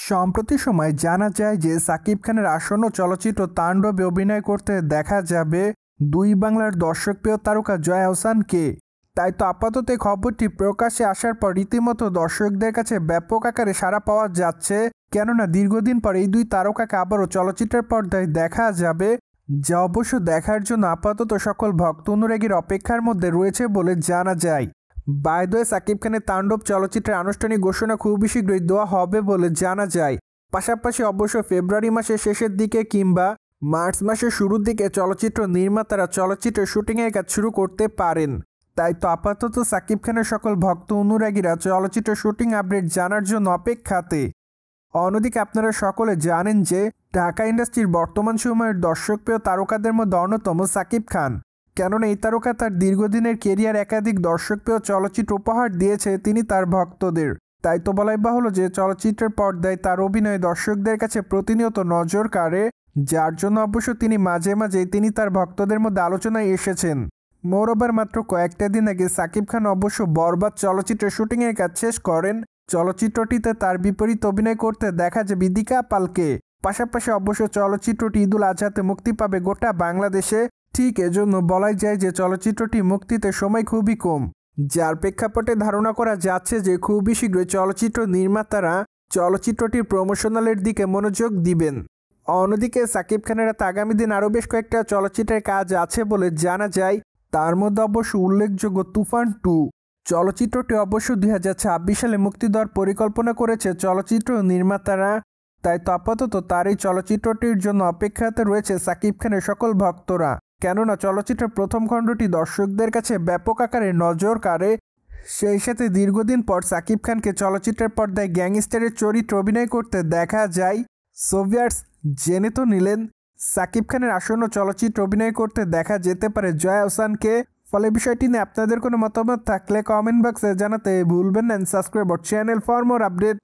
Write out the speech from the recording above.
সম্প্রতি সময়ে জানা যায় যে সাকিব খানের আসন্ন চলচ্চিত্র তাণ্ডবে অভিনয় করতে দেখা যাবে দুই বাংলার দর্শকপ্রিয় তারকা জয়া আহসানকে। তাই তো আপাতত এই খবরটি প্রকাশ্যে আসার পর রীতিমতো দর্শকদের কাছে ব্যাপক আকারে সাড়া পাওয়া যাচ্ছে, কেননা দীর্ঘদিন পর এই দুই তারকাকে আবারও চলচ্চিত্রের পর্দায় দেখা যাবে, যা অবশ্য দেখার জন্য আপাতত সকল ভক্ত অনুরাগীর অপেক্ষার মধ্যে রয়েছে বলে জানা যায়। বাই দ্য ওয়ে, সাকিব খানের তাণ্ডব চলচ্চিত্রের আনুষ্ঠানিক ঘোষণা খুবই শীঘ্রই দেওয়া হবে বলে জানা যায়। পাশাপাশি অবশ্য ফেব্রুয়ারি মাসের শেষের দিকে কিংবা মার্চ মাসের শুরুর দিকে চলচ্চিত্র নির্মাতারা চলচ্চিত্রের শুটিংয়ের কাজ শুরু করতে পারেন। তাই তো আপাতত সাকিব খানের সকল ভক্ত অনুরাগীরা চলচ্চিত্রের শুটিং আপডেট জানার জন্য অপেক্ষাতে। অন্যদিকে আপনারা সকলে জানেন যে ঢাকা ইন্ডাস্ট্রির বর্তমান সময়ের দর্শকপ্রিয় তারকাদের মধ্যে অন্যতম সাকিব খান, কেননা এই তারকা তার দীর্ঘদিনের কেরিয়ার একাধিক দর্শকপ্রিয় চলচ্চিত্র উপহার দিয়েছে তিনি তার ভক্তদের। তাই তো বলাই বাহুল্য যে চলচ্চিত্রের পর্দায় তার অভিনয় দর্শকদের কাছে প্রতিনিয়ত নজর কাড়ে, যার জন্য অবশ্য তিনি মাঝে মাঝেই তিনি তার ভক্তদের মধ্যে আলোচনায় এসেছেন। মোরওভার মাত্র কয়েকটা দিন আগে সাকিব খান অবশ্য বরবাদ চলচ্চিত্রের শুটিংয়ের কাজ শেষ করেন। চলচ্চিত্রটিতে তার বিপরীত অভিনয় করতে দেখা যায় বিদিকা পালকে। পাশাপাশি অবশ্য চলচ্চিত্রটি ঈদুল আজহাতে মুক্তি পাবে গোটা বাংলাদেশে। ঠিক এজন্য বলাই যায় যে চলচ্চিত্রটি মুক্তিতে সময় খুবই কম, যার প্রেক্ষাপটে ধারণা করা যাচ্ছে যে খুবই শীঘ্রই চলচ্চিত্র নির্মাতারা চলচ্চিত্রটির প্রমোশনালের দিকে মনোযোগ দিবেন। অন্যদিকে সাকিব খানের হাতে আগামী দিন আরও বেশ কয়েকটা চলচ্চিত্রের কাজ আছে বলে জানা যায়। তার মধ্যে অবশ্য উল্লেখযোগ্য তুফান 2 চলচ্চিত্রটি অবশ্য 2026 সালে মুক্তি দেওয়ার পরিকল্পনা করেছে চলচ্চিত্র নির্মাতারা। তাই তো আপাতত তার এই চলচ্চিত্রটির জন্য অপেক্ষাতে রয়েছে সাকিব খানের সকল ভক্তরা, কেননা চলচ্চিত্রের প্রথম খণ্ডটি দর্শকদের কাছে ব্যাপক আকারে নজর কাড়ে। সেই সাথে দীর্ঘদিন পর সাকিব খানকে চলচ্চিত্রের পর্দায় গ্যাংস্টারের চরিত্রে অভিনয় করতে দেখা যায়। সোভিয়ার্স, জেনে তো নিলেন সাকিব খানের আসন্ন চলচ্চিত্র অভিনয় করতে দেখা যেতে পারে জয়া আহসানকে। ফলে বিষয়টি নিয়ে আপনাদের কোনো মতামত থাকলে কমেন্ট বক্সে জানাতে ভুলবেন না। Subscribe our channel for more update.